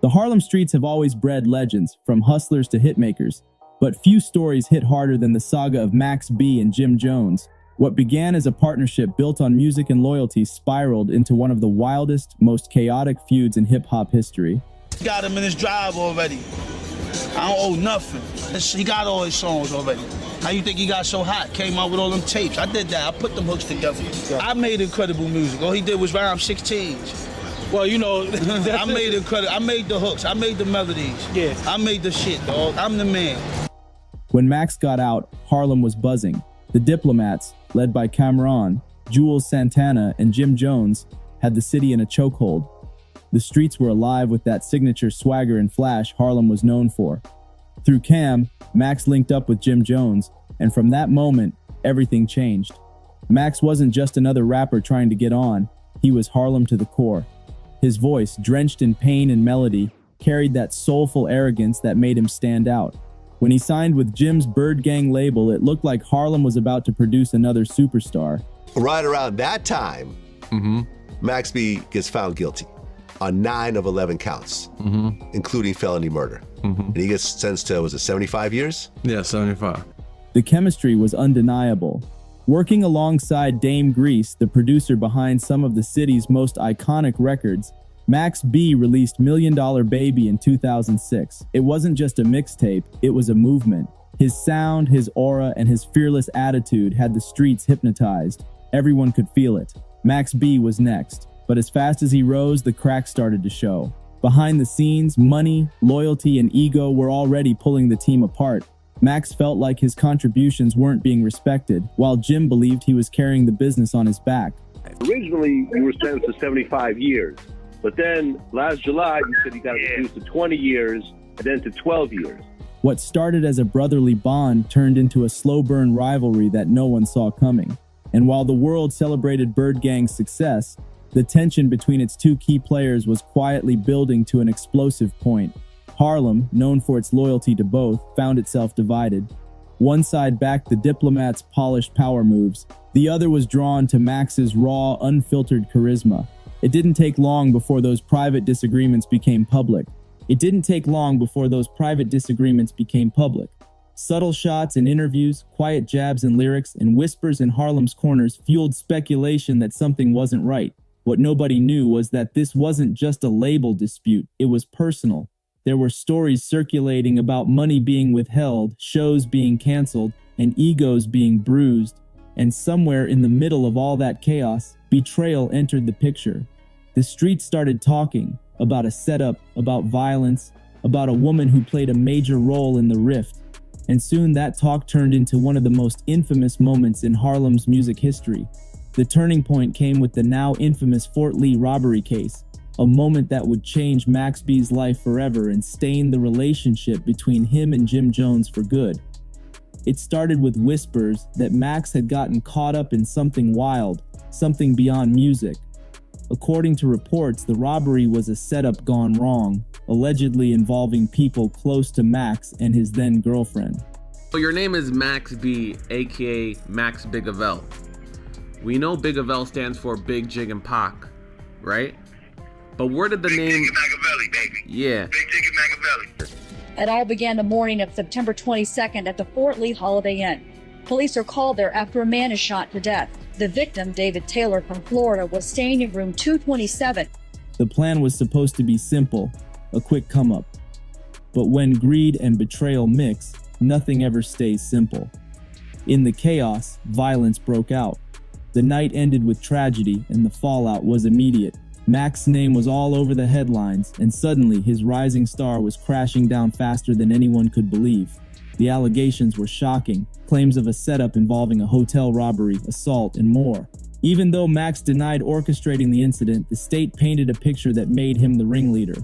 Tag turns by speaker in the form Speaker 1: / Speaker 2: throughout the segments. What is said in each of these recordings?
Speaker 1: The Harlem streets have always bred legends, from hustlers to hitmakers, but few stories hit harder than the saga of Max B and Jim Jones. What began as a partnership built on music and loyalty spiraled into one of the wildest, most chaotic feuds in hip-hop history.
Speaker 2: Got him in his drive already. I don't owe nothing. He got all his songs already. How you think he got so hot? Came out with all them tapes. I did that. I put them hooks together. I made incredible music. All he did was rhyme 16s.
Speaker 3: Well, you know,
Speaker 2: I made the hooks. I made the melodies.
Speaker 3: Yeah.
Speaker 2: I made the shit, dog. I'm the man.
Speaker 1: When Max got out, Harlem was buzzing. The Diplomats, led by Cameron, Jules Santana, and Jim Jones, had the city in a chokehold. The streets were alive with that signature swagger and flash Harlem was known for. Through Cam, Max linked up with Jim Jones, and from that moment, everything changed. Max wasn't just another rapper trying to get on, he was Harlem to the core. His voice, drenched in pain and melody, carried that soulful arrogance that made him stand out. When he signed with Jim's Bird Gang label, it looked like Harlem was about to produce another superstar.
Speaker 4: Right around that time, Max B gets found guilty on 9 of 11 counts, including felony murder. And he gets sentenced to, was it 75 years?
Speaker 5: Yeah, 75.
Speaker 1: The chemistry was undeniable. Working alongside Dame Grease, the producer behind some of the city's most iconic records, Max B released $1 Million Baby in 2006. It wasn't just a mixtape, it was a movement. His sound, his aura, and his fearless attitude had the streets hypnotized. Everyone could feel it. Max B was next, but as fast as he rose, the cracks started to show. Behind the scenes, money, loyalty, and ego were already pulling the team apart. Max felt like his contributions weren't being respected, while Jim believed he was carrying the business on his back.
Speaker 6: Originally, you were sentenced to 75 years. But then last July, you said you got reduced to 20 years and then to 12 years.
Speaker 1: What started as a brotherly bond turned into a slow burn rivalry that no one saw coming. And while the world celebrated Bird Gang's success, the tension between its two key players was quietly building to an explosive point. Harlem, known for its loyalty to both, found itself divided. One side backed the Diplomats' polished power moves. The other was drawn to Max's raw, unfiltered charisma. It didn't take long before those private disagreements became public. Subtle shots in interviews, quiet jabs in lyrics, and whispers in Harlem's corners fueled speculation that something wasn't right. What nobody knew was that this wasn't just a label dispute, it was personal. There were stories circulating about money being withheld, shows being canceled, and egos being bruised. And somewhere in the middle of all that chaos, betrayal entered the picture. The streets started talking about a setup, about violence, about a woman who played a major role in the rift. And soon that talk turned into one of the most infamous moments in Harlem's music history. The turning point came with the now infamous Fort Lee robbery case, a moment that would change Max B's life forever and stain the relationship between him and Jim Jones for good. It started with whispers that Max had gotten caught up in something wild, something beyond music. According to reports, the robbery was a setup gone wrong, allegedly involving people close to Max and his then-girlfriend.
Speaker 5: So your name is Max B, aka Max Bigavell. We know Bigavell stands for Big Jig and Pac, right? But where did the
Speaker 7: Big
Speaker 5: name...
Speaker 7: Jig and Machiavelli, baby.
Speaker 5: Yeah.
Speaker 7: Big Jig and Machiavelli.
Speaker 8: It all began the morning of September 22nd at the Fort Lee Holiday Inn. Police are called there after a man is shot to death. The victim, David Taylor from Florida, was staying in room 227.
Speaker 1: The plan was supposed to be simple, a quick come-up. But when greed and betrayal mix, nothing ever stays simple. In the chaos, violence broke out. The night ended with tragedy, and the fallout was immediate. Max's name was all over the headlines, and suddenly his rising star was crashing down faster than anyone could believe. The allegations were shocking, claims of a setup involving a hotel robbery, assault, and more. Even though Max denied orchestrating the incident, the state painted a picture that made him the ringleader.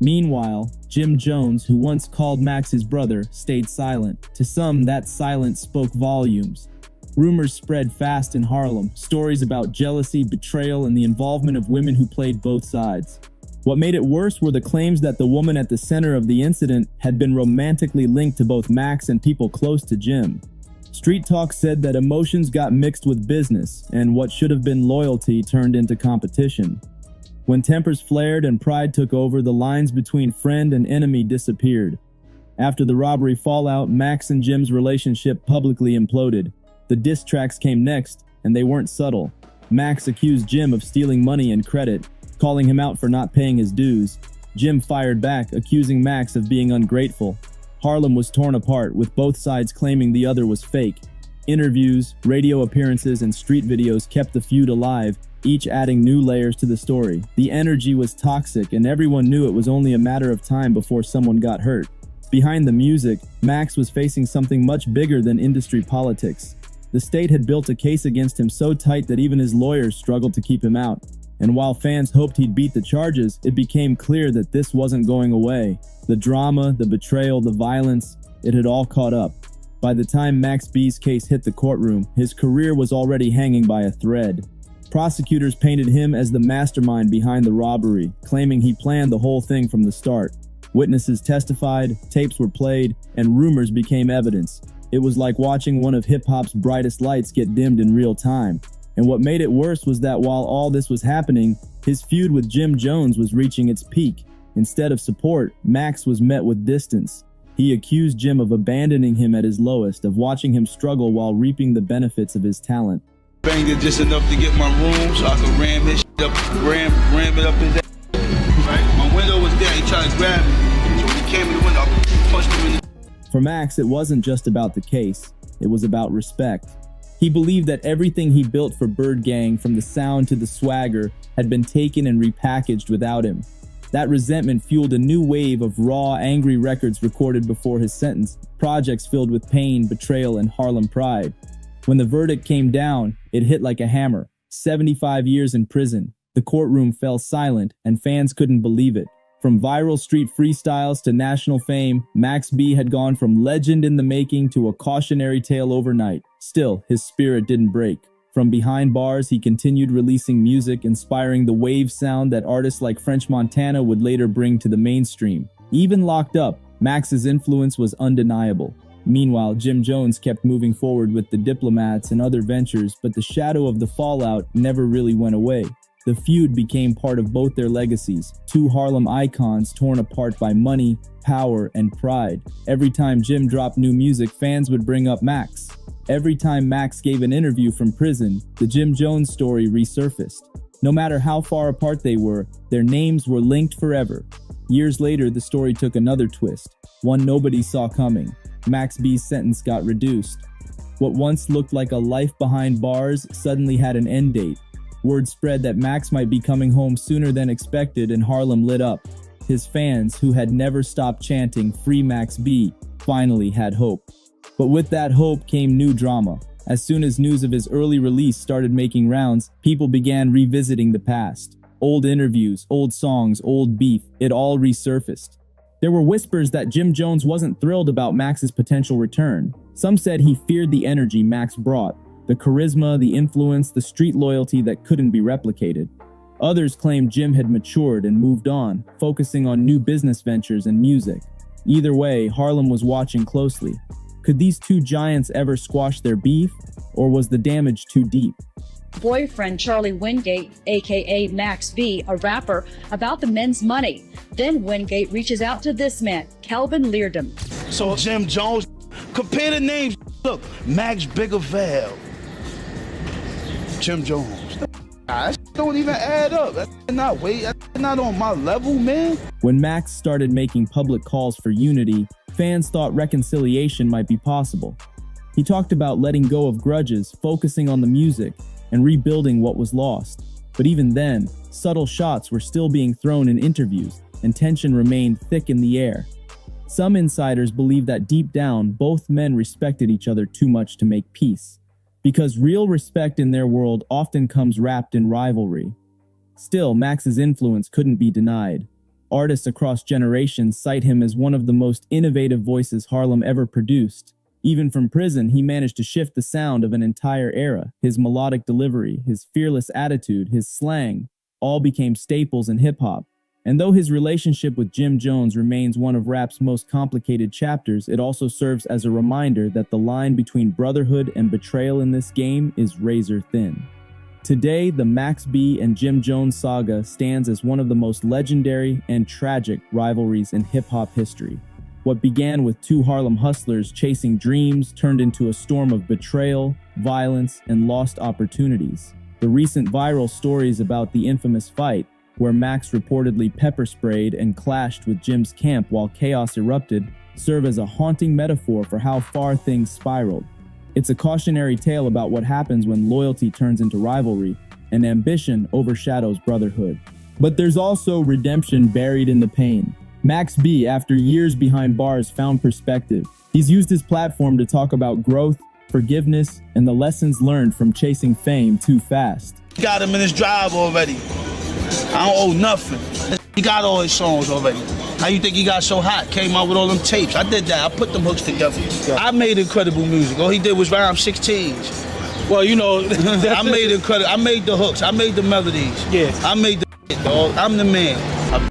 Speaker 1: Meanwhile, Jim Jones, who once called Max his brother, stayed silent. To some, that silence spoke volumes. Rumors spread fast in Harlem, stories about jealousy, betrayal, and the involvement of women who played both sides. What made it worse were the claims that the woman at the center of the incident had been romantically linked to both Max and people close to Jim. Street talk said that emotions got mixed with business, and what should have been loyalty turned into competition. When tempers flared and pride took over, the lines between friend and enemy disappeared. After the robbery fallout, Max and Jim's relationship publicly imploded. The diss tracks came next, and they weren't subtle. Max accused Jim of stealing money and credit, calling him out for not paying his dues. Jim fired back, accusing Max of being ungrateful. Harlem was torn apart, with both sides claiming the other was fake. Interviews, radio appearances, and street videos kept the feud alive, each adding new layers to the story. The energy was toxic, and everyone knew it was only a matter of time before someone got hurt. Behind the music, Max was facing something much bigger than industry politics. The state had built a case against him so tight that even his lawyers struggled to keep him out. And while fans hoped he'd beat the charges, it became clear that this wasn't going away. The drama, the betrayal, the violence, it had all caught up. By the time Max B's case hit the courtroom, his career was already hanging by a thread. Prosecutors painted him as the mastermind behind the robbery, claiming he planned the whole thing from the start. Witnesses testified, tapes were played, and rumors became evidence. It was like watching one of hip-hop's brightest lights get dimmed in real time. And what made it worse was that while all this was happening, his feud with Jim Jones was reaching its peak. Instead of support, Max was met with distance. He accused Jim of abandoning him at his lowest, of watching him struggle while reaping the benefits of his talent.
Speaker 2: Banged it just enough to get my room so I could ram his shit up, ram it up his ass. Right? My window was there, he tried to grab me. So when he came in the window, I punched him in the...
Speaker 1: For Max, it wasn't just about the case. It was about respect. He believed that everything he built for Bird Gang, from the sound to the swagger, had been taken and repackaged without him. That resentment fueled a new wave of raw, angry records recorded before his sentence, projects filled with pain, betrayal, and Harlem pride. When the verdict came down, it hit like a hammer. 75 years in prison. The courtroom fell silent, and fans couldn't believe it. From viral street freestyles to national fame, Max B had gone from legend in the making to a cautionary tale overnight. Still, his spirit didn't break. From behind bars, he continued releasing music, inspiring the wave sound that artists like French Montana would later bring to the mainstream. Even locked up, Max's influence was undeniable. Meanwhile, Jim Jones kept moving forward with the Diplomats and other ventures, but the shadow of the fallout never really went away. The feud became part of both their legacies, two Harlem icons torn apart by money, power, and pride. Every time Jim dropped new music, fans would bring up Max. Every time Max gave an interview from prison, the Jim Jones story resurfaced. No matter how far apart they were, their names were linked forever. Years later, the story took another twist, one nobody saw coming. Max B's sentence got reduced. What once looked like a life behind bars suddenly had an end date. Word spread that Max might be coming home sooner than expected, and Harlem lit up. His fans, who had never stopped chanting "Free Max B," finally had hope. But with that hope came new drama. As soon as news of his early release started making rounds, people began revisiting the past. Old interviews, old songs, old beef, it all resurfaced. There were whispers that Jim Jones wasn't thrilled about Max's potential return. Some said he feared the energy Max brought, the charisma, the influence, the street loyalty that couldn't be replicated. Others claimed Jim had matured and moved on, focusing on new business ventures and music. Either way, Harlem was watching closely. Could these two giants ever squash their beef, or was the damage too deep?
Speaker 8: Boyfriend Charlie Wingate, aka Max B, a rapper, about the men's money. Then Wingate reaches out to this man, Calvin Leardom.
Speaker 2: So Jim Jones, compare the names. Look, Max Bigavel, Jim Jones. That don't even add up. That's not on my level, man.
Speaker 1: When Max started making public calls for unity, fans thought reconciliation might be possible. He talked about letting go of grudges, focusing on the music, and rebuilding what was lost. But even then, subtle shots were still being thrown in interviews, and tension remained thick in the air. Some insiders believe that deep down, both men respected each other too much to make peace, because real respect in their world often comes wrapped in rivalry. Still, Max's influence couldn't be denied. Artists across generations cite him as one of the most innovative voices Harlem ever produced. Even from prison, he managed to shift the sound of an entire era. His melodic delivery, his fearless attitude, his slang, all became staples in hip-hop. And though his relationship with Jim Jones remains one of rap's most complicated chapters, it also serves as a reminder that the line between brotherhood and betrayal in this game is razor thin. Today, the Max B and Jim Jones saga stands as one of the most legendary and tragic rivalries in hip-hop history. What began with two Harlem hustlers chasing dreams turned into a storm of betrayal, violence, and lost opportunities. The recent viral stories about the infamous fight, where Max reportedly pepper sprayed and clashed with Jim's camp while chaos erupted, serve as a haunting metaphor for how far things spiraled. It's a cautionary tale about what happens when loyalty turns into rivalry and ambition overshadows brotherhood. But there's also redemption buried in the pain. Max B, after years behind bars, found perspective. He's used his platform to talk about growth, forgiveness, and the lessons learned from chasing fame too fast.
Speaker 2: Got him in his drive already. I don't owe nothing. He got all his songs already. How you think he got so hot? Came out with all them tapes. I did that. I put them hooks together. Yeah. I made incredible music. All he did was rhyme 16s.
Speaker 3: Well, you know,
Speaker 2: I made incredible. I made the hooks. I made the melodies.
Speaker 3: Yeah.
Speaker 2: I made the shit, dog. I'm the man.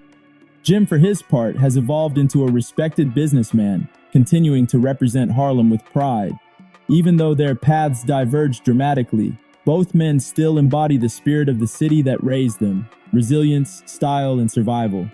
Speaker 1: Jim, for his part, has evolved into a respected businessman, continuing to represent Harlem with pride. Even though their paths diverge dramatically, both men still embody the spirit of the city that raised them: resilience, style, and survival.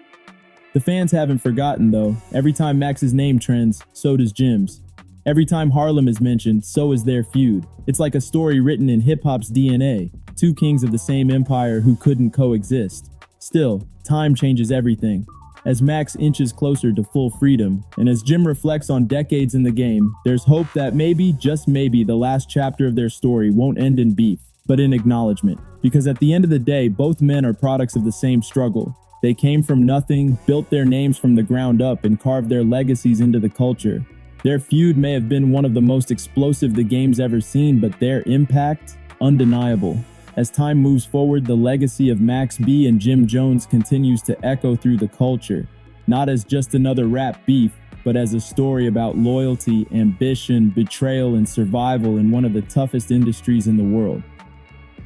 Speaker 1: The fans haven't forgotten, though. Every time Max's name trends, so does Jim's. Every time Harlem is mentioned, so is their feud. It's like a story written in hip-hop's DNA, two kings of the same empire who couldn't coexist. Still, time changes everything. As Max inches closer to full freedom, and as Jim reflects on decades in the game, there's hope that maybe, just maybe, the last chapter of their story won't end in beef, but in acknowledgement. Because at the end of the day, both men are products of the same struggle. They came from nothing, built their names from the ground up, and carved their legacies into the culture. Their feud may have been one of the most explosive the game's ever seen, but their impact, undeniable. As time moves forward, the legacy of Max B and Jim Jones continues to echo through the culture, not as just another rap beef, but as a story about loyalty, ambition, betrayal, and survival in one of the toughest industries in the world.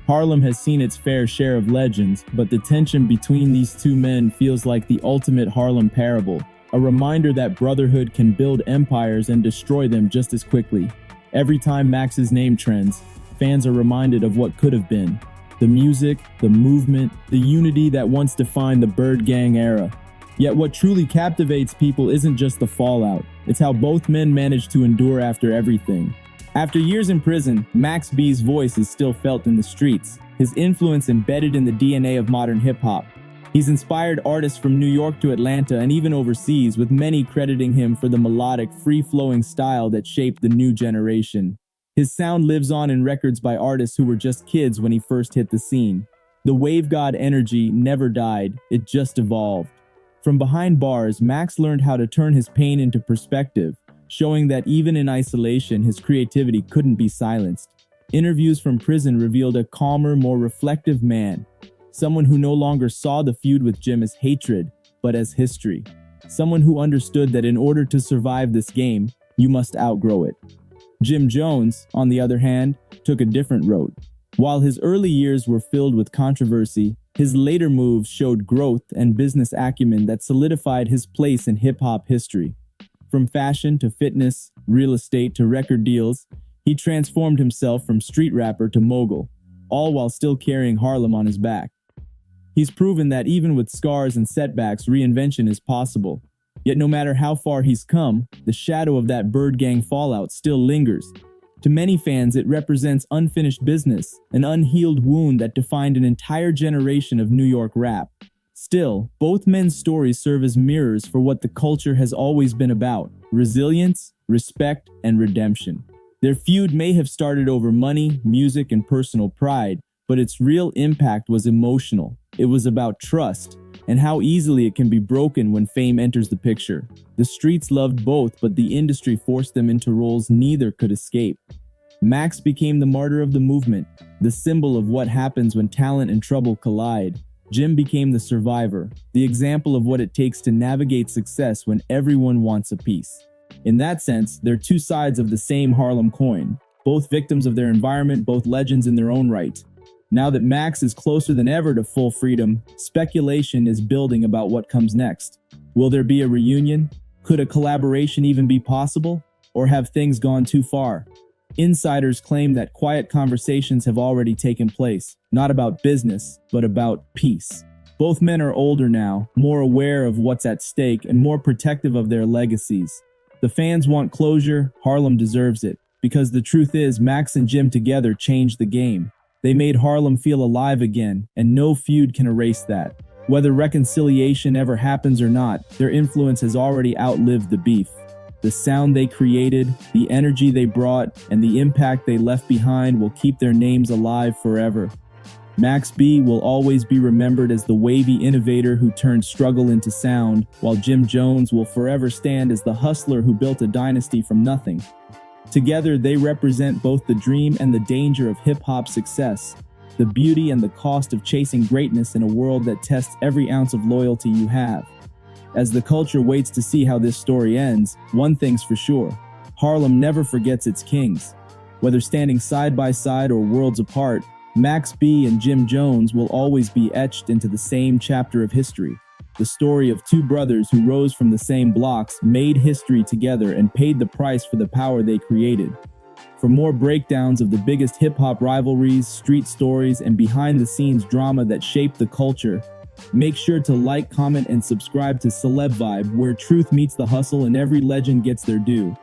Speaker 1: Harlem has seen its fair share of legends, but the tension between these two men feels like the ultimate Harlem parable, a reminder that brotherhood can build empires and destroy them just as quickly. Every time Max's name trends, fans are reminded of what could have been. The music, the movement, the unity that once defined the Bird Gang era. Yet what truly captivates people isn't just the fallout, it's how both men managed to endure after everything. After years in prison, Max B's voice is still felt in the streets, his influence embedded in the DNA of modern hip-hop. He's inspired artists from New York to Atlanta and even overseas, with many crediting him for the melodic, free-flowing style that shaped the new generation. His sound lives on in records by artists who were just kids when he first hit the scene. The Wave God energy never died, it just evolved. From behind bars, Max learned how to turn his pain into perspective, showing that even in isolation, his creativity couldn't be silenced. Interviews from prison revealed a calmer, more reflective man, someone who no longer saw the feud with Jim as hatred, but as history. Someone who understood that in order to survive this game, you must outgrow it. Jim Jones, on the other hand, took a different road. While his early years were filled with controversy, his later moves showed growth and business acumen that solidified his place in hip-hop history. From fashion to fitness, real estate to record deals, he transformed himself from street rapper to mogul, all while still carrying Harlem on his back. He's proven that even with scars and setbacks, reinvention is possible. Yet no matter how far he's come, the shadow of that Bird Gang fallout still lingers. To many fans, it represents unfinished business, an unhealed wound that defined an entire generation of New York rap. Still, both men's stories serve as mirrors for what the culture has always been about: resilience, respect, and redemption. Their feud may have started over money, music, and personal pride, but its real impact was emotional. It was about trust, and how easily it can be broken when fame enters the picture. The streets loved both, but the industry forced them into roles neither could escape. Max became the martyr of the movement, the symbol of what happens when talent and trouble collide. Jim became the survivor, the example of what it takes to navigate success when everyone wants a piece. In that sense, they're two sides of the same Harlem coin, both victims of their environment, both legends in their own right. Now that Max is closer than ever to full freedom, speculation is building about what comes next. Will there be a reunion? Could a collaboration even be possible? Or have things gone too far? Insiders claim that quiet conversations have already taken place, not about business, but about peace. Both men are older now, more aware of what's at stake, and more protective of their legacies. The fans want closure, Harlem deserves it, because the truth is Max and Jim together changed the game. They made Harlem feel alive again, and no feud can erase that. Whether reconciliation ever happens or not, their influence has already outlived the beef. The sound they created, the energy they brought, and the impact they left behind will keep their names alive forever. Max B will always be remembered as the wavy innovator who turned struggle into sound, while Jim Jones will forever stand as the hustler who built a dynasty from nothing. Together, they represent both the dream and the danger of hip-hop success, the beauty and the cost of chasing greatness in a world that tests every ounce of loyalty you have. As the culture waits to see how this story ends, one thing's for sure: Harlem never forgets its kings. Whether standing side by side or worlds apart, Max B and Jim Jones will always be etched into the same chapter of history. The story of two brothers who rose from the same blocks, made history together, and paid the price for the power they created. For more breakdowns of the biggest hip-hop rivalries, street stories, and behind-the-scenes drama that shaped the culture, make sure to like, comment, and subscribe to Celeb Vibe, where truth meets the hustle and every legend gets their due.